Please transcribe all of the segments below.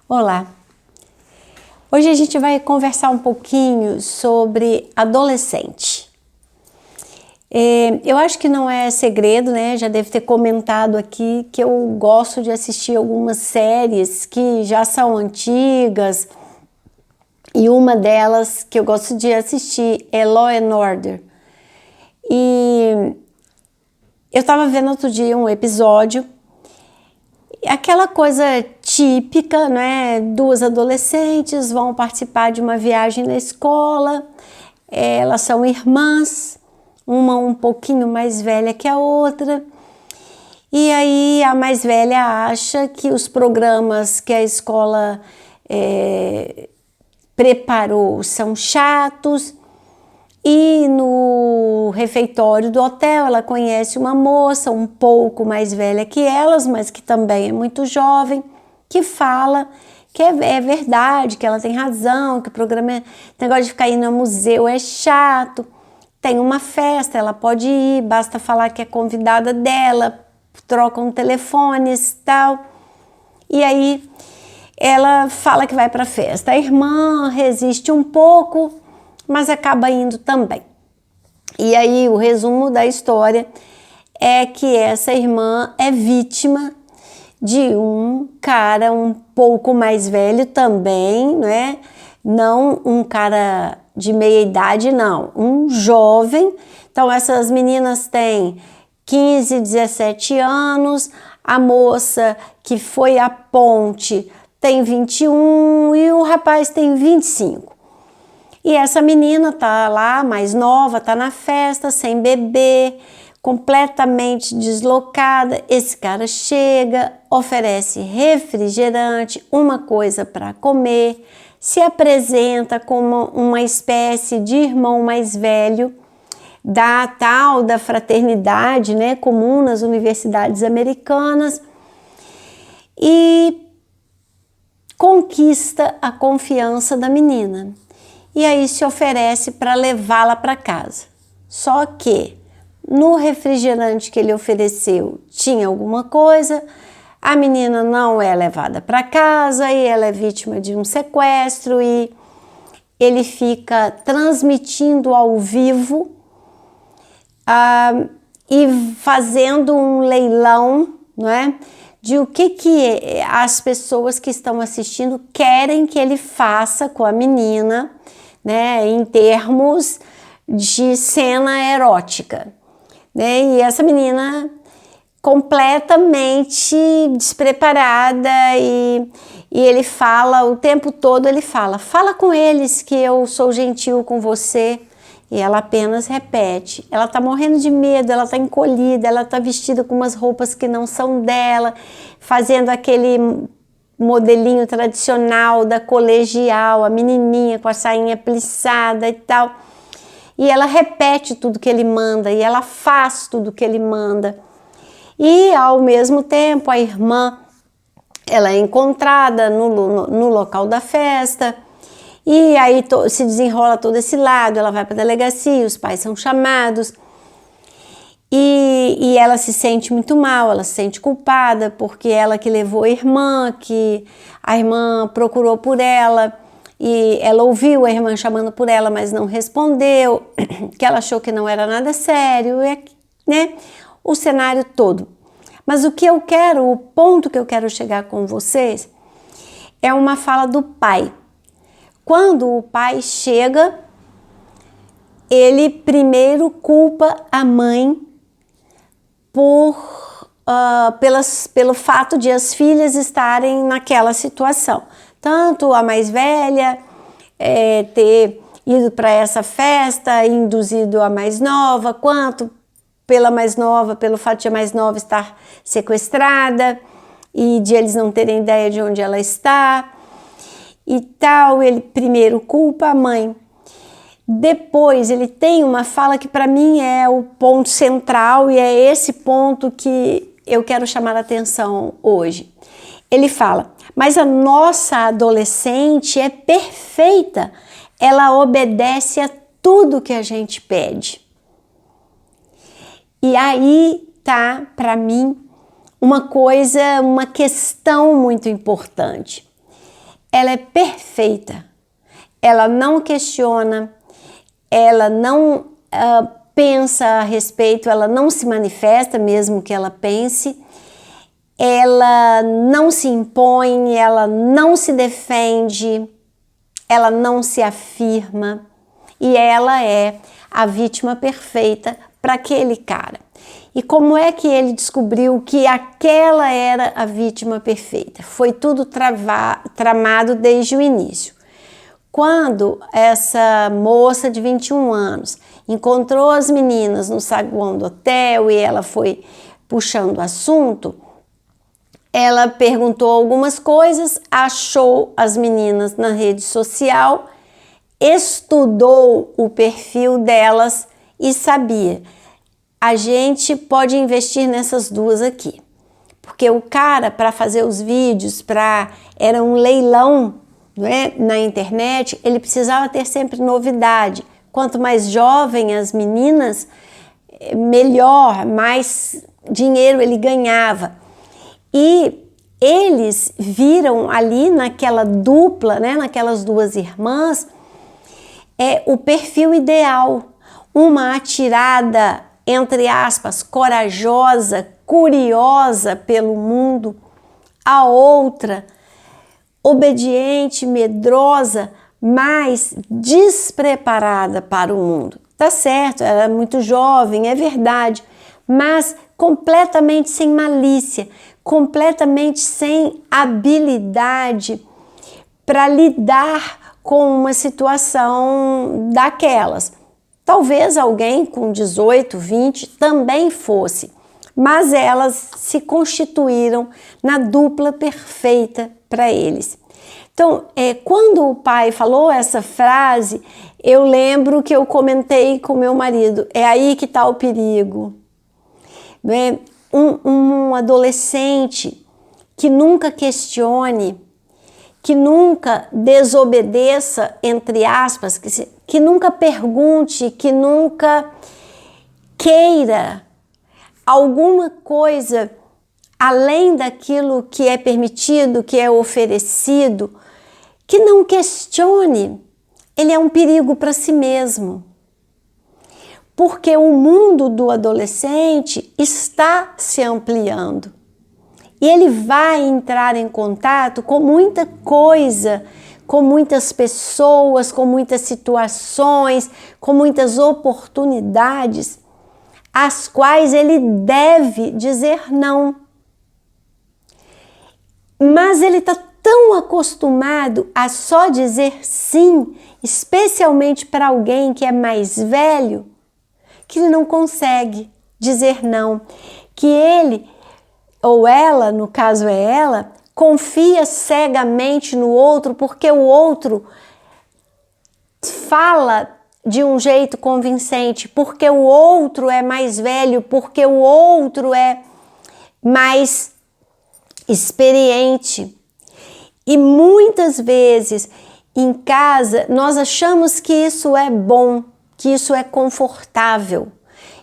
Olá! Hoje a gente vai conversar um pouquinho sobre adolescente. Eu acho que não é segredo, né? Já deve ter comentado aqui que eu gosto de assistir algumas séries que já são antigas e uma delas que eu gosto de assistir é Law and Order. E eu estava vendo outro dia um episódio, aquela coisa típica, né? Duas adolescentes vão participar de uma viagem na escola, elas são irmãs, uma um pouquinho mais velha que a outra, e aí a mais velha acha que os programas que a escola preparou são chatos, e no refeitório do hotel ela conhece uma moça um pouco mais velha que elas, mas que também é muito jovem, que fala que é verdade, que ela tem razão, que o programa, negócio de ficar indo ao museu é chato. Tem uma festa, ela pode ir, basta falar que é convidada dela, trocam telefones e tal. E aí ela fala que vai para a festa. A irmã resiste um pouco, mas acaba indo também. E aí o resumo da história é que essa irmã é vítima de um cara um pouco mais velho também, né? Não um cara de meia idade, não, um jovem. Então essas meninas têm 15, 17 anos, a moça que foi à ponte tem 21 e o rapaz tem 25. E essa menina tá lá, mais nova, tá na festa, sem bebê, completamente deslocada. Esse cara chega, oferece refrigerante, uma coisa para comer, se apresenta como uma espécie de irmão mais velho, da tal da fraternidade, né, comum nas universidades americanas, e conquista a confiança da menina. E aí se oferece para levá-la para casa. Só que no refrigerante que ele ofereceu tinha alguma coisa, a menina não é levada para casa e ela é vítima de um sequestro e ele fica transmitindo ao vivo e fazendo um leilão, não é? De o que as pessoas que estão assistindo querem que ele faça com a menina, né, em termos de cena erótica, né? E essa menina completamente despreparada e ele fala o tempo todo, ele fala com eles que eu sou gentil com você, e ela apenas repete. Ela tá morrendo de medo, ela tá encolhida, ela tá vestida com umas roupas que não são dela, fazendo aquele modelinho tradicional da colegial, a menininha com a sainha plissada e tal. E ela repete tudo que ele manda e ela faz tudo que ele manda. E ao mesmo tempo a irmã, ela é encontrada no local da festa e aí se desenrola todo esse lado, ela vai para a delegacia, os pais são chamados. E ela se sente muito mal, ela se sente culpada porque ela que levou a irmã, que a irmã procurou por ela e ela ouviu a irmã chamando por ela, mas não respondeu, que ela achou que não era nada sério, né? O cenário todo. Mas o ponto que eu quero chegar com vocês é uma fala do pai. Quando o pai chega, ele primeiro culpa a mãe pelo fato de as filhas estarem naquela situação. Tanto a mais velha ter ido para essa festa e induzido a mais nova, quanto pela mais nova, pelo fato de a mais nova estar sequestrada e de eles não terem ideia de onde ela está e tal. Ele primeiro culpa a mãe. Depois ele tem uma fala que para mim é o ponto central e é esse ponto que eu quero chamar a atenção hoje. Ele fala, mas a nossa adolescente é perfeita, ela obedece a tudo que a gente pede. E aí tá para mim uma questão muito importante. ela é perfeita. Ela não questiona, ela não pensa a respeito, ela não se manifesta mesmo que ela pense, ela não se impõe, ela não se defende, ela não se afirma, e ela é a vítima perfeita para aquele cara. E como é que ele descobriu que aquela era a vítima perfeita? Foi tudo tramado desde o início. Quando essa moça de 21 anos encontrou as meninas no saguão do hotel e ela foi puxando o assunto, ela perguntou algumas coisas, achou as meninas na rede social, estudou o perfil delas e sabia: a gente pode investir nessas duas aqui. Porque o cara, para fazer os vídeos, era um leilão, não é? Na internet, ele precisava ter sempre novidade. Quanto mais jovem as meninas, melhor, mais dinheiro ele ganhava. E eles viram ali naquela dupla, né, naquelas duas irmãs, o perfil ideal. Uma atirada, entre aspas, corajosa, curiosa pelo mundo. A outra, obediente, medrosa, mas despreparada para o mundo. Tá certo, ela é muito jovem, é verdade, mas completamente sem malícia, completamente sem habilidade para lidar com uma situação daquelas. Talvez alguém com 18, 20 também fosse, mas elas se constituíram na dupla perfeita para eles. Então, quando o pai falou essa frase, eu lembro que eu comentei com meu marido: é aí que está o perigo. Né? Um adolescente que nunca questione, que nunca desobedeça, entre aspas, que nunca pergunte, que nunca queira alguma coisa além daquilo que é permitido, que é oferecido, que não questione, ele é um perigo para si mesmo. Porque o mundo do adolescente está se ampliando. E ele vai entrar em contato com muita coisa, com muitas pessoas, com muitas situações, com muitas oportunidades, às quais ele deve dizer não. Mas ele está tão acostumado a só dizer sim, especialmente para alguém que é mais velho, que ele não consegue dizer não, que ele ou ela, no caso é ela, confia cegamente no outro porque o outro fala de um jeito convincente, porque o outro é mais velho, porque o outro é mais experiente. E muitas vezes em casa nós achamos que isso é bom, que isso é confortável.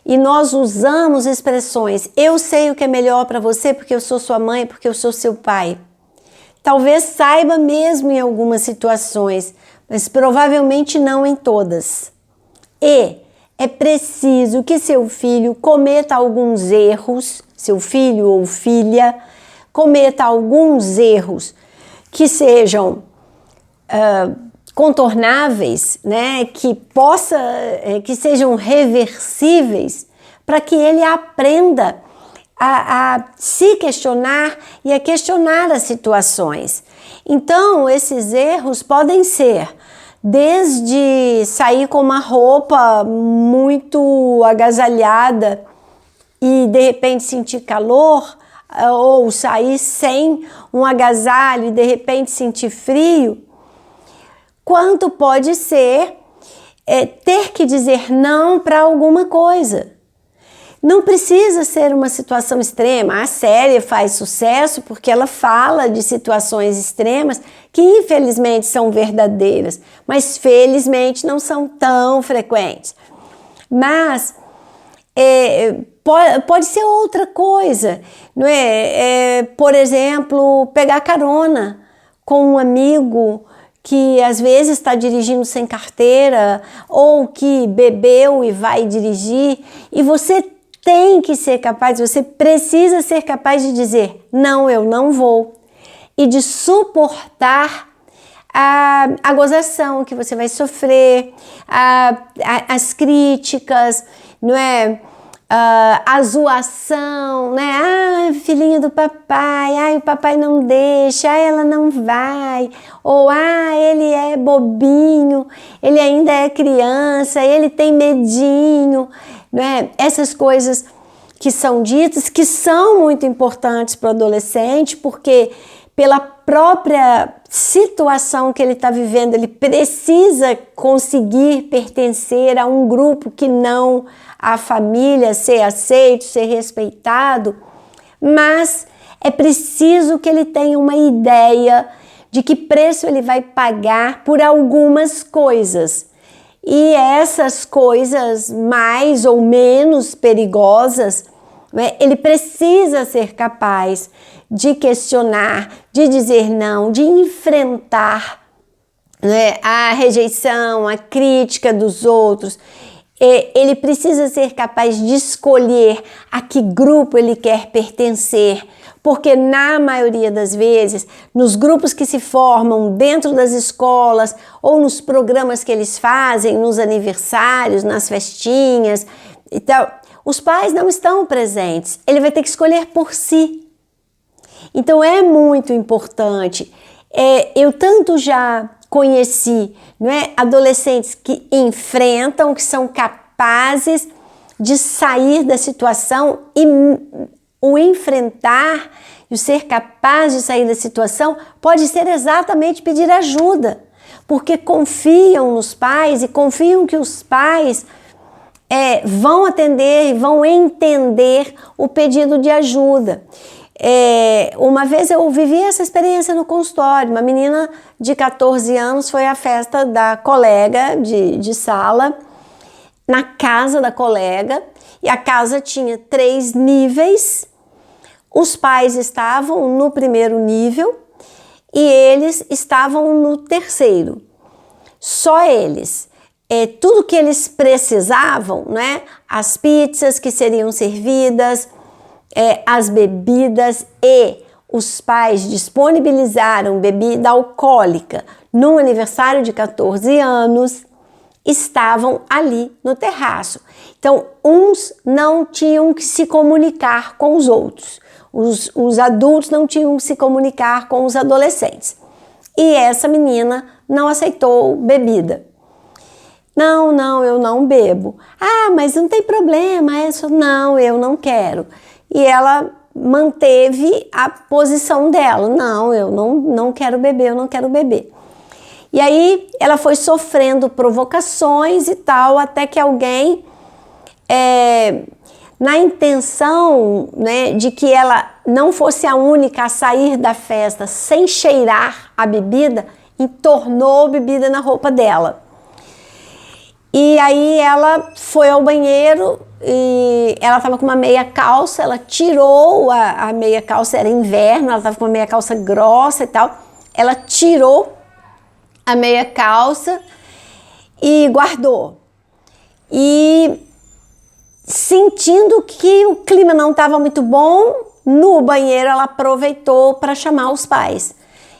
E nós usamos expressões: eu sei o que é melhor para você porque eu sou sua mãe, porque eu sou seu pai. Talvez saiba mesmo em algumas situações, mas provavelmente não em todas. E é preciso que seu filho cometa alguns erros, seu filho ou filha cometa alguns erros que sejam contornáveis, né, que sejam reversíveis, para que ele aprenda a se questionar e a questionar as situações. Então, esses erros podem ser desde sair com uma roupa muito agasalhada e de repente sentir calor, ou sair sem um agasalho e de repente sentir frio, quanto pode ser ter que dizer não para alguma coisa. Não precisa ser uma situação extrema. A série faz sucesso porque ela fala de situações extremas que infelizmente são verdadeiras, mas felizmente não são tão frequentes. Mas pode ser outra coisa, não é? Por exemplo, pegar carona com um amigo que às vezes está dirigindo sem carteira ou que bebeu e vai dirigir, e você tem que ser capaz, você precisa ser capaz de dizer, não, eu não vou, e de suportar a gozação que você vai sofrer, as críticas, não é? A zoação, né? Ah, filhinha do papai, ai, o papai não deixa, ai, ela não vai, ou ah, ele é bobinho, ele ainda é criança, ele tem medinho, né? Essas coisas que são ditas, que são muito importantes para o adolescente, porque pela própria situação que ele está vivendo, ele precisa conseguir pertencer a um grupo que não a família, ser aceito, ser respeitado, mas é preciso que ele tenha uma ideia de que preço ele vai pagar por algumas coisas. E essas coisas mais ou menos perigosas, né, ele precisa ser capaz de questionar, de dizer não, de enfrentar, né, a rejeição, a crítica dos outros. Ele precisa ser capaz de escolher a que grupo ele quer pertencer, porque na maioria das vezes, nos grupos que se formam dentro das escolas ou nos programas que eles fazem, nos aniversários, nas festinhas e tal, os pais não estão presentes, ele vai ter que escolher por si. Então é muito importante. Eu tanto já conheci, não é, adolescentes que enfrentam, que são capazes de sair da situação, e o enfrentar e o ser capaz de sair da situação pode ser exatamente pedir ajuda, porque confiam nos pais e confiam que os pais vão atender e vão entender o pedido de ajuda. Uma vez eu vivi essa experiência no consultório. Uma menina de 14 anos foi à festa da colega de sala, na casa da colega, e a casa tinha 3 níveis. Os pais estavam no primeiro nível e eles estavam no terceiro. Só eles. Tudo que eles precisavam, né? As pizzas que seriam servidas, as bebidas, e os pais disponibilizaram bebida alcoólica no aniversário de 14 anos, estavam ali no terraço. Então, uns não tinham que se comunicar com os outros, os adultos não tinham que se comunicar com os adolescentes. E essa menina não aceitou bebida. Não, eu não bebo. Ah, mas não tem problema, não, eu não quero. E ela manteve a posição dela. Não, eu não quero beber, eu não quero beber. E aí ela foi sofrendo provocações e tal, até que alguém, na intenção, né, de que ela não fosse a única a sair da festa sem cheirar a bebida, entornou bebida na roupa dela. E aí ela foi ao banheiro e ela estava com uma meia calça, ela tirou a meia calça, era inverno, ela estava com uma meia calça grossa e tal, ela tirou a meia calça e guardou. E sentindo que o clima não estava muito bom, no banheiro ela aproveitou para chamar os pais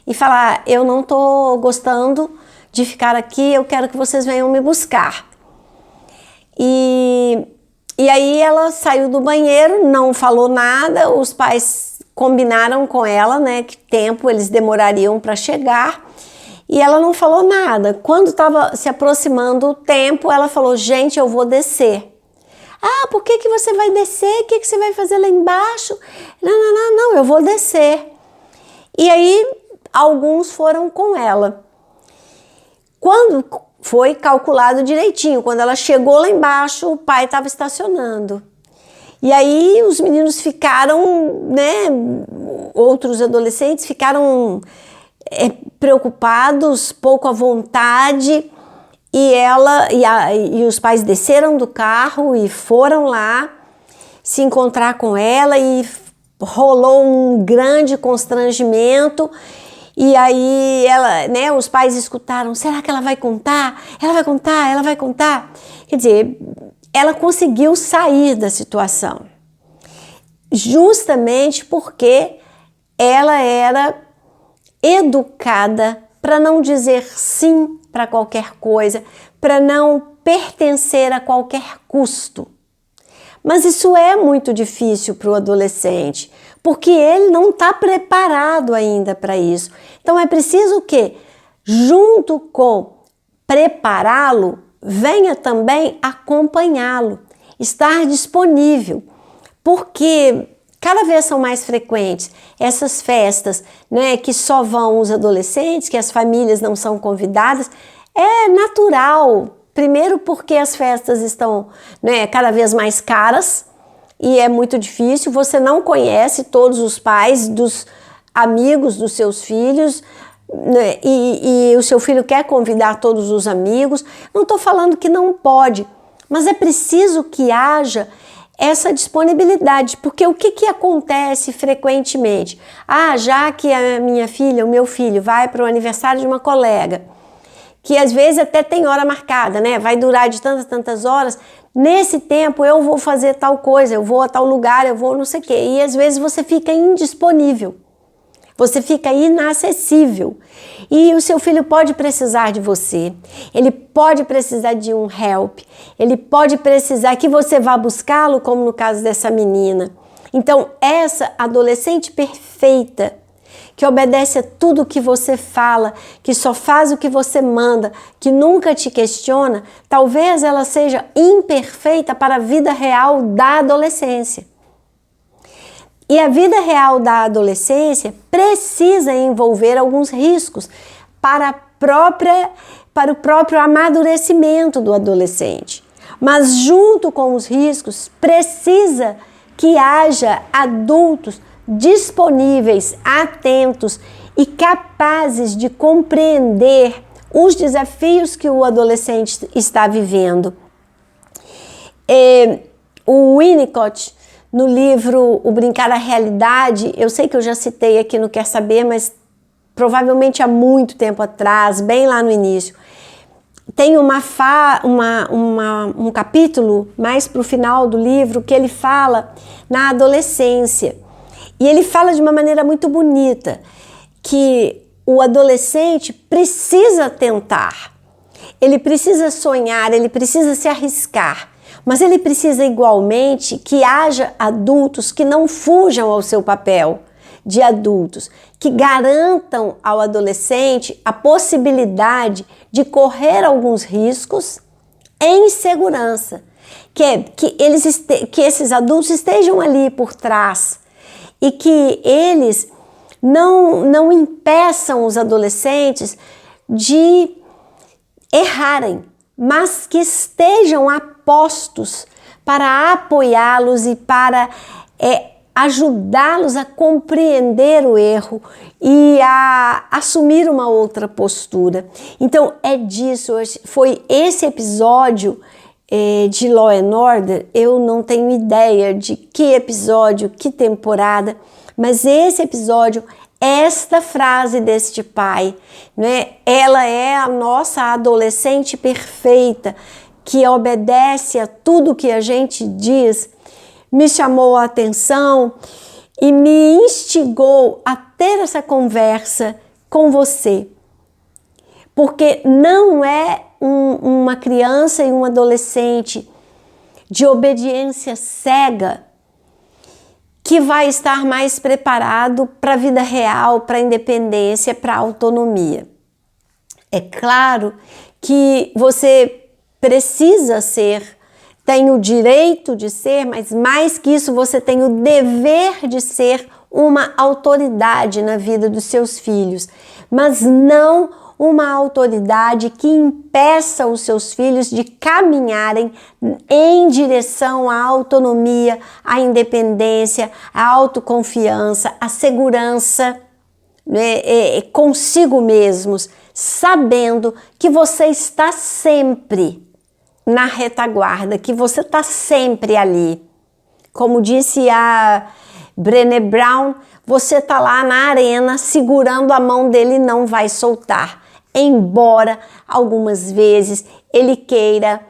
e falar: eu não estou gostando de ficar aqui, eu quero que vocês venham me buscar. E aí ela saiu do banheiro, não falou nada, os pais combinaram com ela, né, que tempo eles demorariam para chegar, e ela não falou nada. Quando estava se aproximando o tempo, ela falou: gente, eu vou descer. Ah, por que você vai descer? O que você vai fazer lá embaixo? Não, eu vou descer. E aí alguns foram com ela. Quando foi calculado direitinho, quando ela chegou lá embaixo, o pai estava estacionando. E aí os meninos ficaram, né, outros adolescentes ficaram preocupados, pouco à vontade, e os pais desceram do carro e foram lá se encontrar com ela, e rolou um grande constrangimento. E aí ela, né, os pais escutaram, será que ela vai contar? Ela vai contar? Ela vai contar? Quer dizer, ela conseguiu sair da situação, justamente porque ela era educada para não dizer sim para qualquer coisa, para não pertencer a qualquer custo. Mas isso é muito difícil para o adolescente, porque ele não está preparado ainda para isso. Então é preciso que, junto com prepará-lo, venha também acompanhá-lo, estar disponível, porque cada vez são mais frequentes essas festas, né, que só vão os adolescentes, que as famílias não são convidadas. É natural. Primeiro porque as festas estão, né, cada vez mais caras e é muito difícil, você não conhece todos os pais dos amigos dos seus filhos, né, e o seu filho quer convidar todos os amigos. Não estou falando que não pode, mas é preciso que haja essa disponibilidade, porque o que acontece frequentemente? Já que a minha filha, o meu filho vai para o aniversário de uma colega, que às vezes até tem hora marcada, né? Vai durar de tantas horas. Nesse tempo eu vou fazer tal coisa, eu vou a tal lugar, eu vou não sei o quê. E às vezes você fica indisponível, você fica inacessível. E o seu filho pode precisar de você, ele pode precisar de um help, ele pode precisar que você vá buscá-lo, como no caso dessa menina. Então, essa adolescente perfeita, que obedece a tudo que você fala, que só faz o que você manda, que nunca te questiona, talvez ela seja imperfeita para a vida real da adolescência. E a vida real da adolescência precisa envolver alguns riscos para o próprio amadurecimento do adolescente. Mas junto com os riscos, precisa que haja adultos disponíveis, atentos e capazes de compreender os desafios que o adolescente está vivendo. O Winnicott, no livro O Brincar da Realidade, eu sei que eu já citei aqui no Quer Saber, mas provavelmente há muito tempo atrás, bem lá no início, tem um capítulo mais para o final do livro que ele fala na adolescência. E ele fala de uma maneira muito bonita que o adolescente precisa tentar, ele precisa sonhar, ele precisa se arriscar, mas ele precisa igualmente que haja adultos que não fujam ao seu papel de adultos, que garantam ao adolescente a possibilidade de correr alguns riscos em segurança, que esses adultos estejam ali por trás e que eles não impeçam os adolescentes de errarem, mas que estejam apostos para apoiá-los e para ajudá-los a compreender o erro e a assumir uma outra postura. Então é disso, foi esse episódio de Law and Order, eu não tenho ideia de que episódio, que temporada, mas esse episódio, esta frase deste pai, né? Ela é a nossa adolescente perfeita, que obedece a tudo que a gente diz, me chamou a atenção e me instigou a ter essa conversa com você. Porque não é uma criança e um adolescente de obediência cega que vai estar mais preparado para a vida real, para a independência, para a autonomia. É claro que você precisa ser, tem o direito de ser, mas mais que isso, você tem o dever de ser uma autoridade na vida dos seus filhos, mas não uma autoridade que impeça os seus filhos de caminharem em direção à autonomia, à independência, à autoconfiança, à segurança, né, consigo mesmos, sabendo que você está sempre na retaguarda, que você está sempre ali. Como disse a Brené Brown, você tá lá na arena segurando a mão dele e não vai soltar. Embora algumas vezes ele queira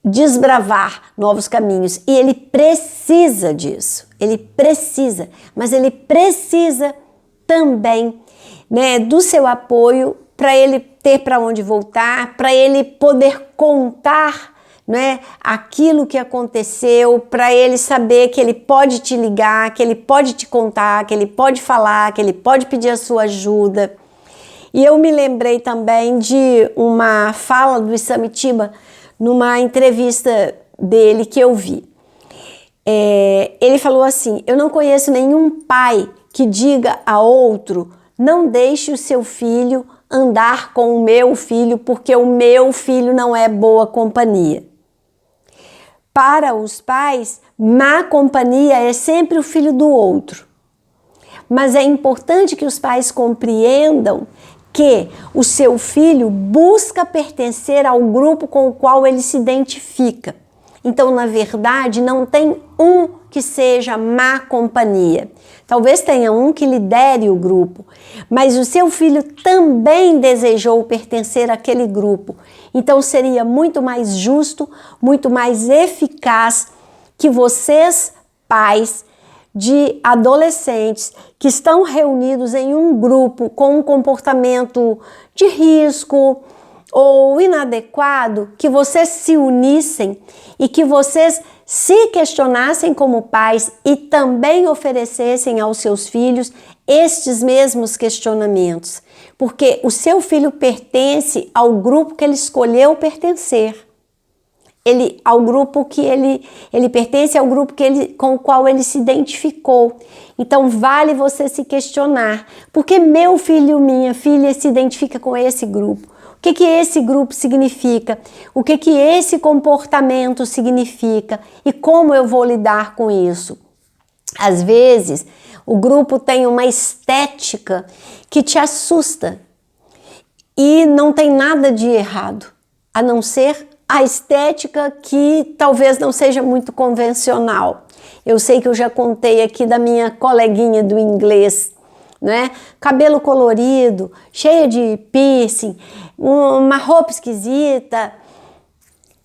desbravar novos caminhos. E ele precisa disso. Ele precisa. Mas ele precisa também, né, do seu apoio para ele ter para onde voltar, para ele poder contar, né, aquilo que aconteceu, para ele saber que ele pode te ligar, que ele pode te contar, que ele pode falar, que ele pode pedir a sua ajuda. E eu me lembrei também de uma fala do Isamitiba numa entrevista dele que eu vi. Ele falou assim: eu não conheço nenhum pai que diga a outro: não deixe o seu filho andar com o meu filho, porque o meu filho não é boa companhia. Para os pais, má companhia é sempre o filho do outro. Mas é importante que os pais compreendam que o seu filho busca pertencer ao grupo com o qual ele se identifica. Então, na verdade, não tem um que seja má companhia. Talvez tenha um que lidere o grupo, mas o seu filho também desejou pertencer àquele grupo. Então, seria muito mais justo, muito mais eficaz que vocês, pais de adolescentes que estão reunidos em um grupo com um comportamento de risco ou inadequado, que vocês se unissem e que vocês se questionassem como pais e também oferecessem aos seus filhos estes mesmos questionamentos, porque o seu filho pertence ao grupo que ele escolheu pertencer. Ao grupo que ele pertence ao grupo com o qual ele se identificou. Então vale você se questionar: por que meu filho, minha filha se identifica com esse grupo? O que esse grupo significa? O que esse comportamento significa? E como eu vou lidar com isso? Às vezes, o grupo tem uma estética que te assusta e não tem nada de errado, a não ser a estética que talvez não seja muito convencional. Eu sei que eu já contei aqui da minha coleguinha do inglês, né? Cabelo colorido, cheia de piercing, uma roupa esquisita.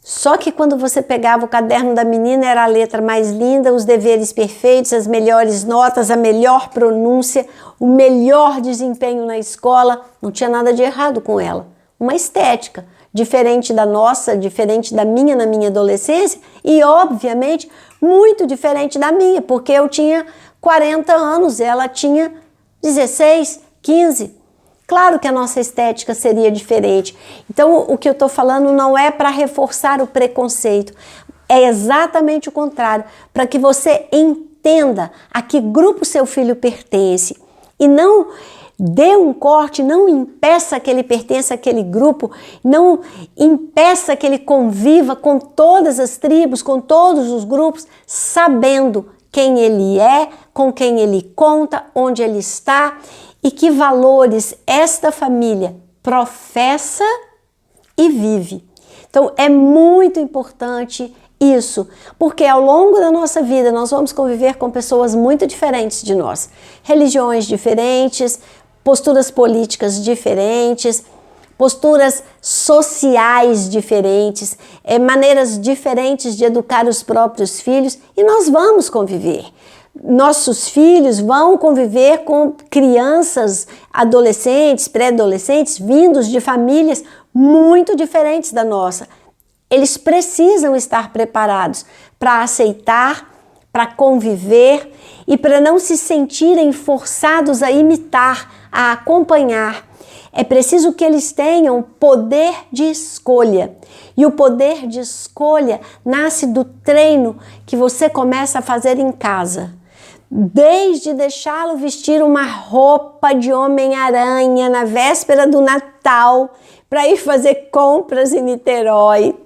Só que quando você pegava o caderno da menina, era a letra mais linda, os deveres perfeitos, as melhores notas, a melhor pronúncia, o melhor desempenho na escola. Não tinha nada de errado com ela. Uma estética diferente da nossa, diferente da minha na minha adolescência e, obviamente, muito diferente da minha, porque eu tinha 40 anos, ela tinha 16, 15. Claro que a nossa estética seria diferente. Então, o que eu estou falando não é para reforçar o preconceito, é exatamente o contrário, para que você entenda a que grupo seu filho pertence e não dê um corte, não impeça que ele pertença àquele grupo, não impeça que ele conviva com todas as tribos, com todos os grupos, sabendo quem ele é, com quem ele conta, onde ele está e que valores esta família professa e vive. Então é muito importante isso, porque ao longo da nossa vida nós vamos conviver com pessoas muito diferentes de nós, religiões diferentes, posturas políticas diferentes, posturas sociais diferentes, maneiras diferentes de educar os próprios filhos, e nós vamos conviver. Nossos filhos vão conviver com crianças, adolescentes, pré-adolescentes, vindos de famílias muito diferentes da nossa. Eles precisam estar preparados para aceitar, para conviver e para não se sentirem forçados a imitar, a acompanhar. É preciso que eles tenham poder de escolha. E o poder de escolha nasce do treino que você começa a fazer em casa. Desde deixá-lo vestir uma roupa de Homem-Aranha na véspera do Natal para ir fazer compras em Niterói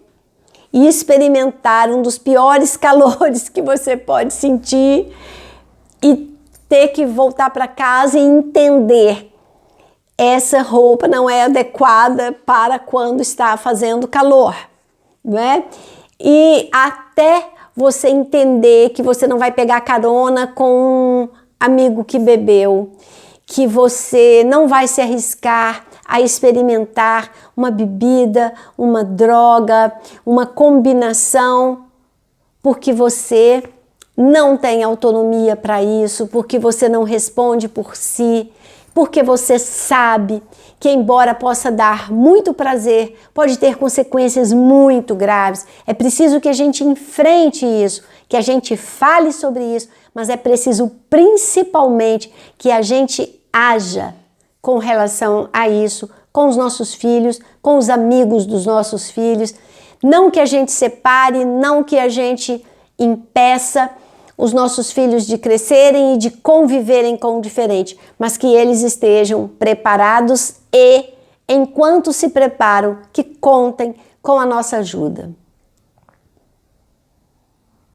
e experimentar um dos piores calores que você pode sentir e ter que voltar para casa e entender: essa roupa não é adequada para quando está fazendo calor, não é? E até você entender que você não vai pegar carona com um amigo que bebeu, que você não vai se arriscar a experimentar uma bebida, uma droga, uma combinação, porque você não tem autonomia para isso, porque você não responde por si, porque você sabe que, embora possa dar muito prazer, pode ter consequências muito graves. É preciso que a gente enfrente isso, que a gente fale sobre isso, mas é preciso principalmente que a gente haja com relação a isso, com os nossos filhos, com os amigos dos nossos filhos. Não que a gente separe, não que a gente impeça os nossos filhos de crescerem e de conviverem com o diferente, mas que eles estejam preparados e, enquanto se preparam, que contem com a nossa ajuda.